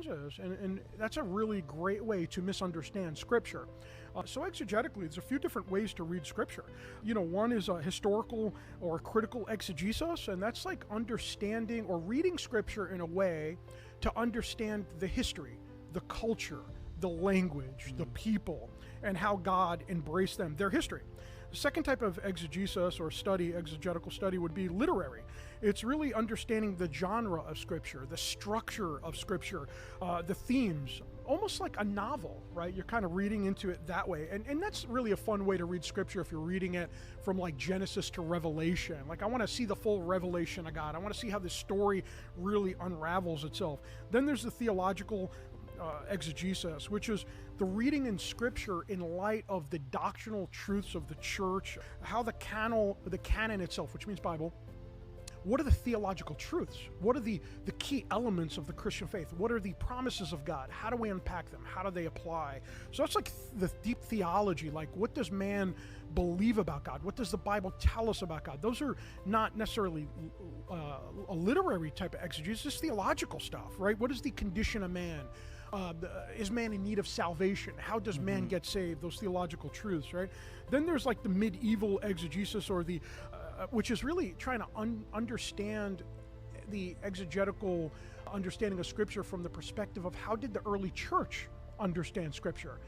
stanzas, and that's a really great way to misunderstand Scripture. So exegetically, there's a few different ways to read Scripture. One is a historical or critical exegesis, and that's like understanding or reading Scripture in a way to understand the history, the culture, the language, the people, and how God embraced them, their history. The second type of exegesis or exegetical study, would be literary. It's really understanding the genre of Scripture, the structure of Scripture, the themes, almost like a novel, right? You're kind of reading into it that way. And that's really a fun way to read Scripture if you're reading it from like Genesis to Revelation. Like, I want to see the full revelation of God. I want to see how this story really unravels itself. Then there's the theological exegesis, which is the reading in Scripture in light of the doctrinal truths of the church, how the canon itself, which means Bible, what are the theological truths? What are the key elements of the Christian faith? What are the promises of God? How do we unpack them? How do they apply? So that's like the deep theology, like what does man believe about God? What does the Bible tell us about God? Those are not necessarily a literary type of exegesis, it's theological stuff, right? What is the condition of man? Is man in need of salvation? How does man get saved? Those theological truths, right? Then there's like the medieval exegesis, or the which is really trying to understand the exegetical understanding of Scripture from the perspective of how did the early church understand Scripture.